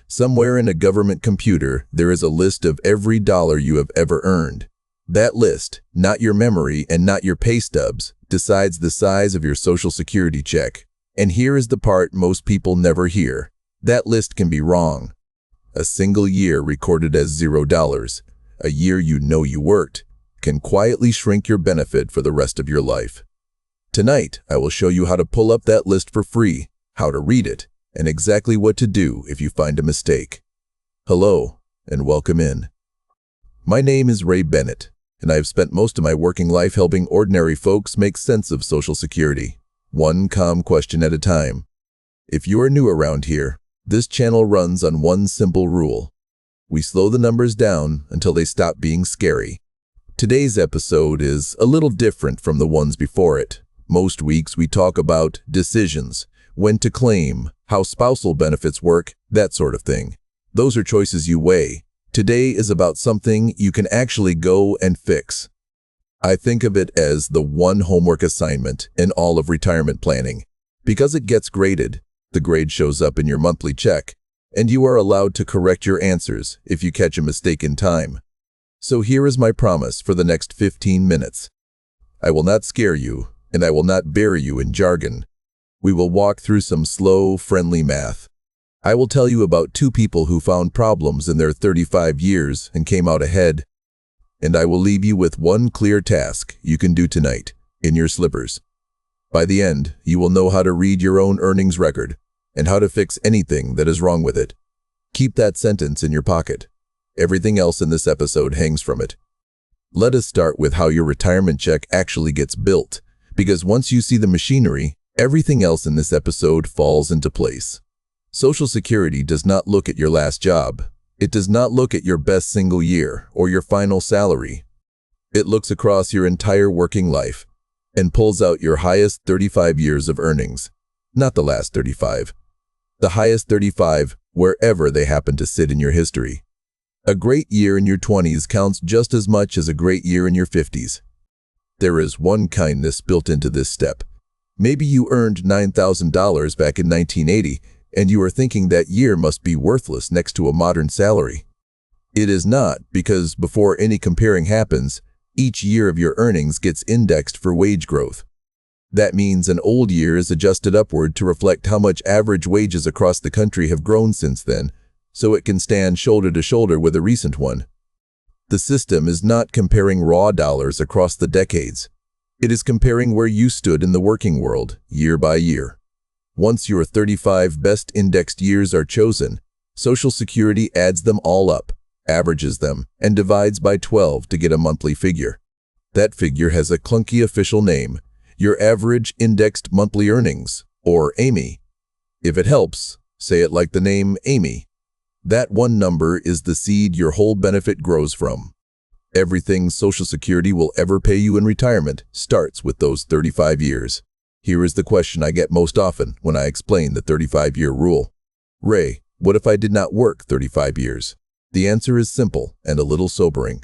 Somewhere in a government computer, there is a list of every dollar you have ever earned. That list, not your memory and not your pay stubs, decides the size of your Social Security check. And here is the part most people never hear. That list can be wrong. A single year recorded as $0, a year you know you worked, can quietly shrink your benefit for the rest of your life. Tonight, I will show you how to pull up that list for free, how to read it, and exactly what to do if you find a mistake. Hello, and welcome in. My name is Ray Bennett, and I have spent most of my working life helping ordinary folks make sense of Social Security, one calm question at a time. If you are new around here, this channel runs on one simple rule. We slow the numbers down until they stop being scary. Today's episode is a little different from the ones before it. Most weeks we talk about decisions, when to claim, how spousal benefits work, that sort of thing. Those are choices you weigh. Today is about something you can actually go and fix. I think of it as the one homework assignment in all of retirement planning. Because it gets graded, the grade shows up in your monthly check, and you are allowed to correct your answers if you catch a mistake in time. So here is my promise for the next 15 minutes. I will not scare you, and I will not bury you in jargon. We will walk through some slow, friendly math. I will tell you about two people who found problems in their 35 years and came out ahead. And I will leave you with one clear task you can do tonight, in your slippers. By the end, you will know how to read your own earnings record and how to fix anything that is wrong with it. Keep that sentence in your pocket. Everything else in this episode hangs from it. Let us start with how your retirement check actually gets built, because once you see the machinery, everything else in this episode falls into place. Social Security does not look at your last job. It does not look at your best single year or your final salary. It looks across your entire working life and pulls out your highest 35 years of earnings. Not the last 35. The highest 35 wherever they happen to sit in your history. A great year in your 20s counts just as much as a great year in your 50s. There is one kindness built into this step. Maybe you earned $9,000 back in 1980, and you are thinking that year must be worthless next to a modern salary. It is not, because before any comparing happens, each year of your earnings gets indexed for wage growth. That means an old year is adjusted upward to reflect how much average wages across the country have grown since then, so it can stand shoulder to shoulder with a recent one. The system is not comparing raw dollars across the decades. It is comparing where you stood in the working world, year by year. Once your 35 best indexed years are chosen, Social Security adds them all up, averages them, and divides by 12 to get a monthly figure. That figure has a clunky official name, your Average Indexed Monthly Earnings, or AIME. If it helps, say it like the name AIME. That one number is the seed your whole benefit grows from. Everything Social Security will ever pay you in retirement starts with those 35 years. Here is the question I get most often when I explain the 35-year rule. Ray, what if I did not work 35 years? The answer is simple and a little sobering.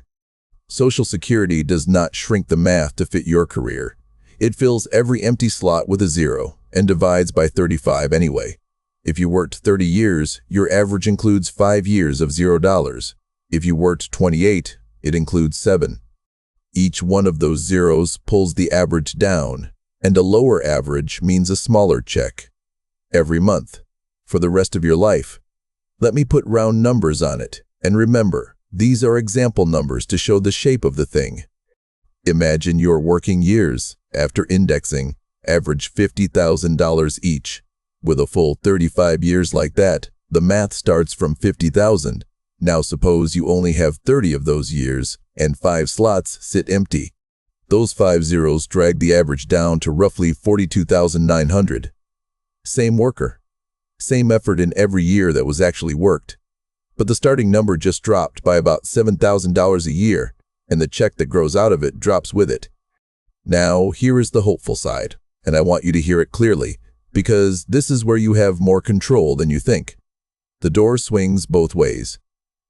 Social Security does not shrink the math to fit your career. It fills every empty slot with a zero and divides by 35 anyway. If you worked 30 years, your average includes 5 years of $0. If you worked 28, it includes 7. Each one of those zeros pulls the average down, and a lower average means a smaller check. Every month, for the rest of your life. Let me put round numbers on it, and remember, these are example numbers to show the shape of the thing. Imagine your working years, after indexing, average $50,000 each. With a full 35 years like that, the math starts from 50,000. Now suppose you only have 30 of those years, and 5 slots sit empty. Those 5 zeros drag the average down to roughly 42,900. Same worker. Same effort in every year that was actually worked. But the starting number just dropped by about $7,000 a year, and the check that grows out of it drops with it. Now, here is the hopeful side, and I want you to hear it clearly, because this is where you have more control than you think. The door swings both ways.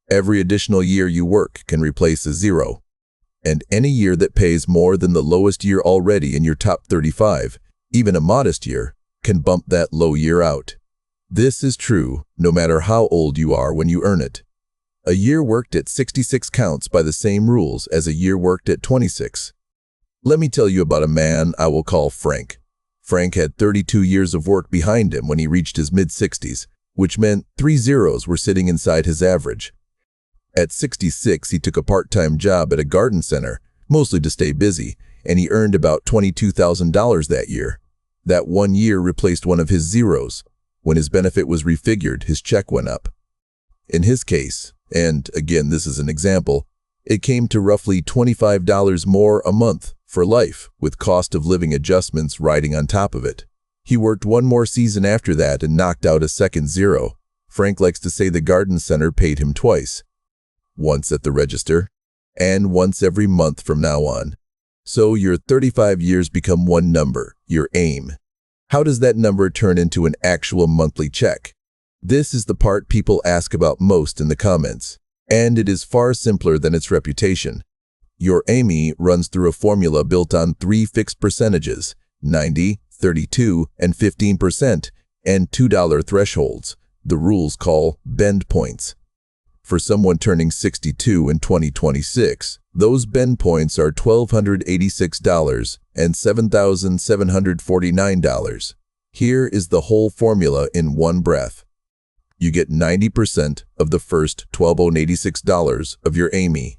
Every additional year you work can replace a zero. And any year that pays more than the lowest year already in your top 35, even a modest year, can bump that low year out. This is true no matter how old you are when you earn it. A year worked at 66 counts by the same rules as a year worked at 26. Let me tell you about a man I will call Frank. Frank had 32 years of work behind him when he reached his mid-60s, which meant 3 zeros were sitting inside his average. At 66, he took a part-time job at a garden center, mostly to stay busy, and he earned about $22,000 that year. That 1 year replaced one of his zeros. When his benefit was refigured, his check went up. In his case, and again this is an example, it came to roughly $25 more a month for life, with cost of living adjustments riding on top of it. He worked one more season after that and knocked out a second zero. Frank likes to say the garden center paid him twice. Once at the register, and once every month from now on. So your 35 years become one number, your AIME. How does that number turn into an actual monthly check? This is the part people ask about most in the comments, and it is far simpler than its reputation. Your AIME runs through a formula built on 3 fixed percentages, 90, 32, and 15%, and $2 thresholds, the rules call bend points. For someone turning 62 in 2026, those bend points are $1,286 and $7,749. Here is the whole formula in one breath. You get 90% of the first $1,286 of your AIME.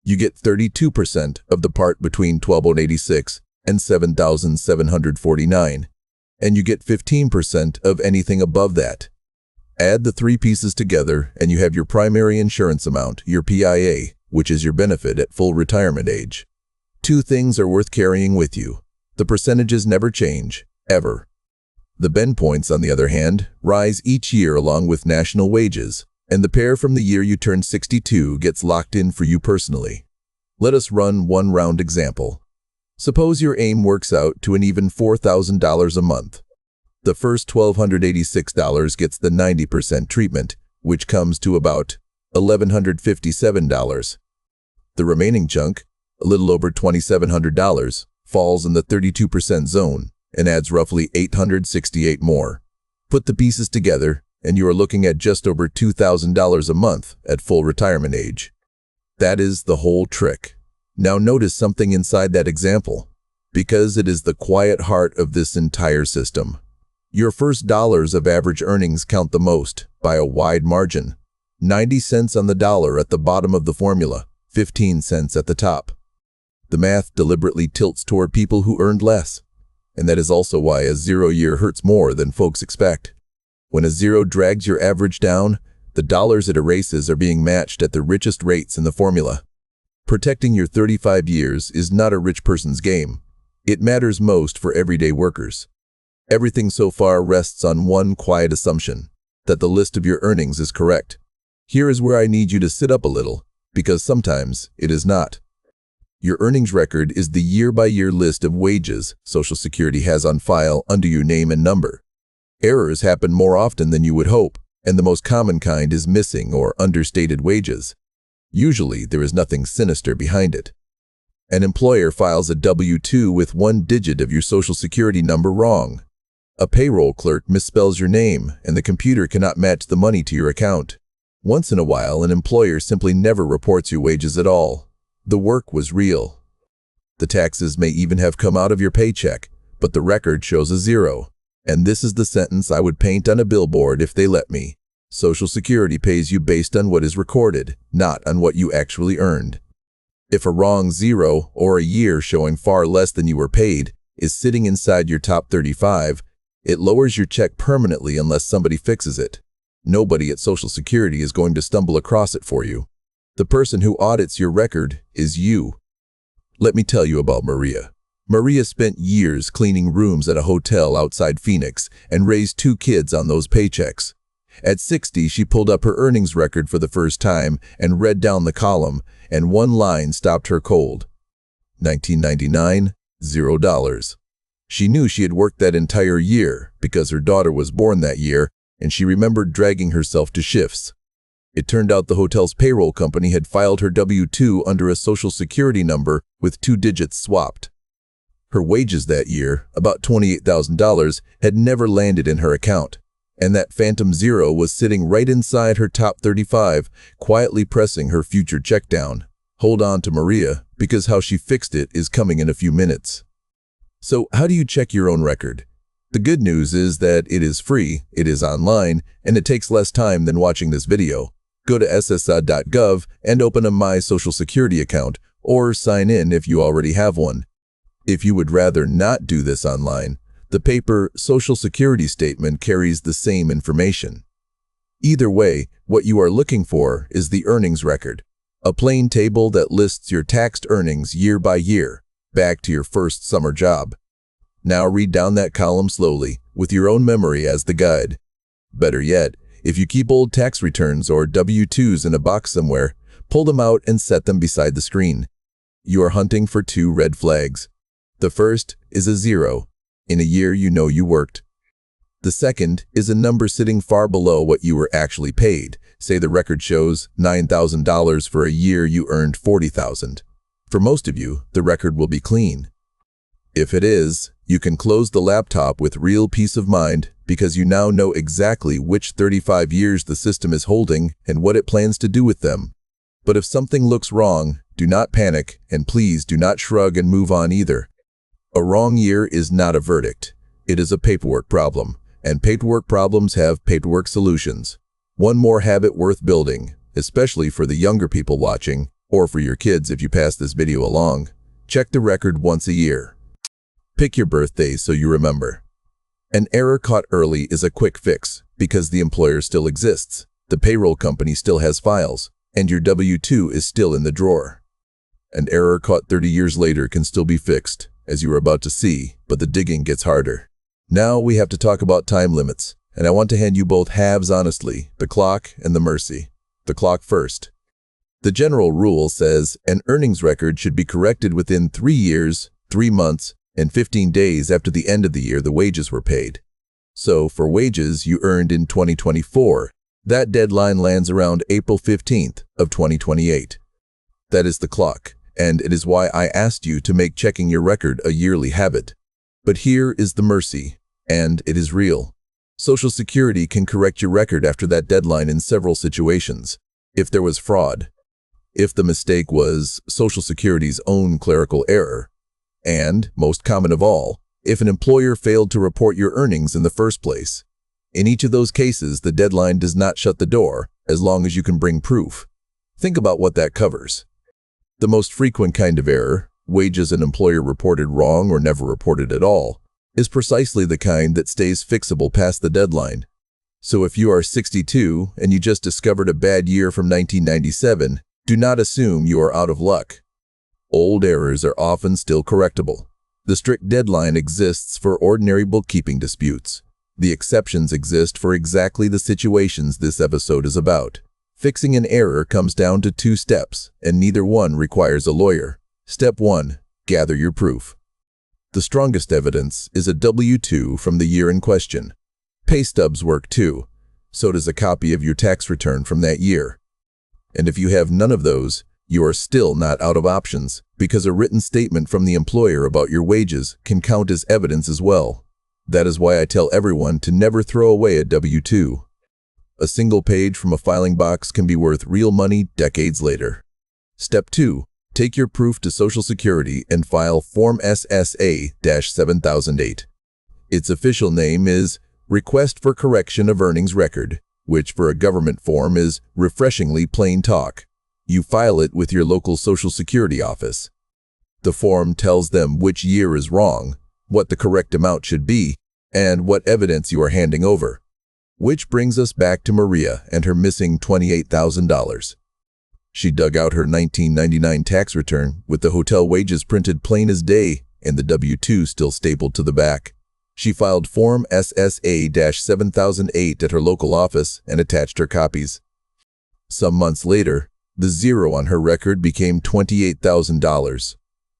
You get 32% of the part between $1,286 and $7,749, and you get 15% of anything above that. Add the 3 pieces together and you have your primary insurance amount, your PIA, which is your benefit at full retirement age. 2 things are worth carrying with you. The percentages never change, ever. The bend points, on the other hand, rise each year along with national wages, and the pair from the year you turn 62 gets locked in for you personally. Let us run one round example. Suppose your AIME works out to an even $4,000 a month. The first $1,286 gets the 90% treatment, which comes to about $1,157. The remaining chunk, a little over $2,700, falls in the 32% zone and adds roughly $868 more. Put the pieces together and you are looking at just over $2,000 a month at full retirement age. That is the whole trick. Now notice something inside that example, because it is the quiet heart of this entire system. Your first dollars of average earnings count the most, by a wide margin. 90 cents on the dollar at the bottom of the formula, 15 cents at the top. The math deliberately tilts toward people who earned less, and that is also why a 0 year hurts more than folks expect. When a 0 drags your average down, the dollars it erases are being matched at the richest rates in the formula. Protecting your 35 years is not a rich person's game. It matters most for everyday workers. Everything so far rests on one quiet assumption, that the list of your earnings is correct. Here is where I need you to sit up a little, because sometimes it is not. Your earnings record is the year-by-year list of wages Social Security has on file under your name and number. Errors happen more often than you would hope, and the most common kind is missing or understated wages. Usually, there is nothing sinister behind it. An employer files a W-2 with 1 digit of your Social Security number wrong. A payroll clerk misspells your name, and the computer cannot match the money to your account. Once in a while, an employer simply never reports your wages at all. The work was real. The taxes may even have come out of your paycheck, but the record shows a 0. And this is the sentence I would paint on a billboard if they let me. Social Security pays you based on what is recorded, not on what you actually earned. If a wrong 0 or a year showing far less than you were paid is sitting inside your top 35, it lowers your check permanently unless somebody fixes it. Nobody at Social Security is going to stumble across it for you. The person who audits your record is you. Let me tell you about Maria. Maria spent years cleaning rooms at a hotel outside Phoenix and raised 2 kids on those paychecks. At 60, she pulled up her earnings record for the first time and read down the column, and one line stopped her cold. 1999, $0. She knew she had worked that entire year because her daughter was born that year, and she remembered dragging herself to shifts. It turned out the hotel's payroll company had filed her W-2 under a Social Security number with 2 digits swapped. Her wages that year, about $28,000, had never landed in her account, And that phantom zero was sitting right inside her top 35, quietly pressing her future check down. Hold on to Maria, because how she fixed it is coming in a few minutes. So how do you check your own record? The good news is that it is free, it is online, and it takes less time than watching this video. Go to ssa.gov and open a My Social Security account, or sign in if you already have one. If you would rather not do this online, the paper Social Security statement carries the same information. Either way, what you are looking for is the earnings record, a plain table that lists your taxed earnings year by year, back to your first summer job. Now read down that column slowly, with your own memory as the guide. Better yet, if you keep old tax returns or W-2s in a box somewhere, pull them out and set them beside the screen. You are hunting for two red flags. The first is a zero, in a year you know you worked. The second is a number sitting far below what you were actually paid. Say the record shows $9,000 for a year you earned $40,000. For most of you, the record will be clean. If it is, you can close the laptop with real peace of mind because you now know exactly which 35 years the system is holding and what it plans to do with them. But if something looks wrong, do not panic, and please do not shrug and move on either. A wrong year is not a verdict. It is a paperwork problem, and paperwork problems have paperwork solutions. One more habit worth building, especially for the younger people watching, or for your kids if you pass this video along. Check the record once a year. Pick your birthday so you remember. An error caught early is a quick fix because the employer still exists, the payroll company still has files, and your W-2 is still in the drawer. An error caught 30 years later can still be fixed, as you are about to see, but the digging gets harder. Now we have to talk about time limits, and I want to hand you both halves honestly, the clock and the mercy. The clock first. The general rule says an earnings record should be corrected within 3 years, 3 months, and 15 days after the end of the year the wages were paid. So for wages you earned in 2024, that deadline lands around April 15th of 2028. That is the clock, and it is why I asked you to make checking your record a yearly habit. But here is the mercy, and it is real. Social Security can correct your record after that deadline in several situations. If there was fraud, if the mistake was Social Security's own clerical error, and, most common of all, if an employer failed to report your earnings in the first place. In each of those cases, the deadline does not shut the door, as long as you can bring proof. Think about what that covers. The most frequent kind of error, wages an employer reported wrong or never reported at all, is precisely the kind that stays fixable past the deadline. So if you are 62 and you just discovered a bad year from 1997, do not assume you are out of luck. Old errors are often still correctable. The strict deadline exists for ordinary bookkeeping disputes. The exceptions exist for exactly the situations this episode is about. Fixing an error comes down to 2 steps, and neither one requires a lawyer. Step 1. Gather your proof. The strongest evidence is a W-2 from the year in question. Pay stubs work too. So does a copy of your tax return from that year. And if you have none of those, you are still not out of options, because a written statement from the employer about your wages can count as evidence as well. That is why I tell everyone to never throw away a W-2. A single page from a filing box can be worth real money decades later. Step 2. Take your proof to Social Security and file Form SSA-7008. Its official name is Request for Correction of Earnings Record, which for a government form is refreshingly plain talk. You file it with your local Social Security office. The form tells them which year is wrong, what the correct amount should be, and what evidence you are handing over. Which brings us back to Maria and her missing $28,000. She dug out her 1999 tax return with the hotel wages printed plain as day and the W-2 still stapled to the back. She filed Form SSA-7008 at her local office and attached her copies. Some months later, the zero on her record became $28,000.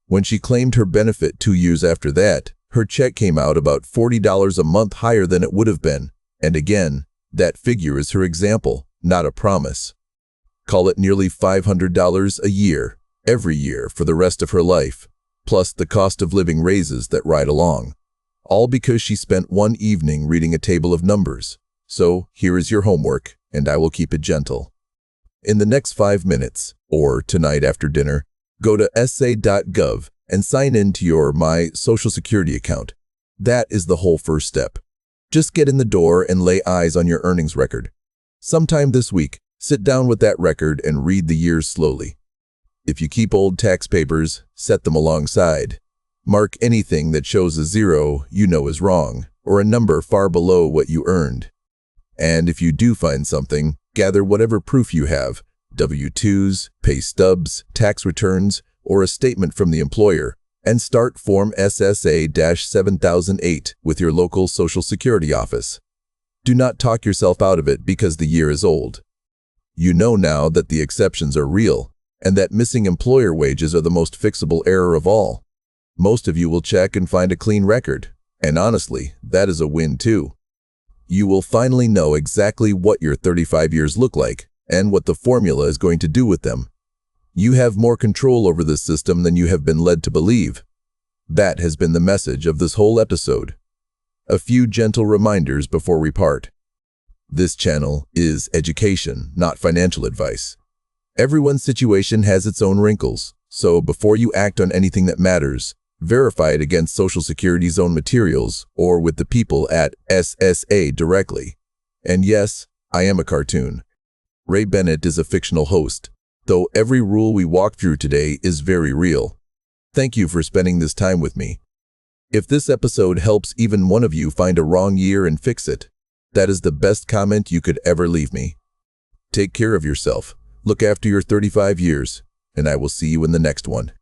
When she claimed her benefit 2 years after that, her check came out about $40 a month higher than it would have been. And again, that figure is her example, not a promise. Call it nearly $500 a year, every year for the rest of her life, plus the cost of living raises that ride along. All because she spent one evening reading a table of numbers, So here is your homework, and I will keep it gentle. In the next 5 minutes, or tonight after dinner, go to sa.gov and sign in to your My Social Security account. That is the whole first step. Just get in the door and lay eyes on your earnings record. Sometime this week, sit down with that record and read the years slowly. If you keep old tax papers, set them alongside. Mark anything that shows a zero you know is wrong, or a number far below what you earned. And if you do find something, gather whatever proof you have, W-2s, pay stubs, tax returns, or a statement from the employer, and start Form SSA-7008 with your local Social Security office. Do not talk yourself out of it because the year is old. You know now that the exceptions are real, and that missing employer wages are the most fixable error of all. Most of you will check and find a clean record, and honestly, that is a win too. You will finally know exactly what your 35 years look like, and what the formula is going to do with them. You have more control over this system than you have been led to believe. That has been the message of this whole episode. A few gentle reminders before we part. This channel is education, not financial advice. Everyone's situation has its own wrinkles, so before you act on anything that matters, verify it against Social Security's own materials or with the people at SSA directly. And yes, I am a cartoon. Ray Bennett is a fictional host, though every rule we walk through today is very real. Thank you for spending this time with me. If this episode helps even one of you find a wrong year and fix it, that is the best comment you could ever leave me. Take care of yourself, look after your 35 years, and I will see you in the next one.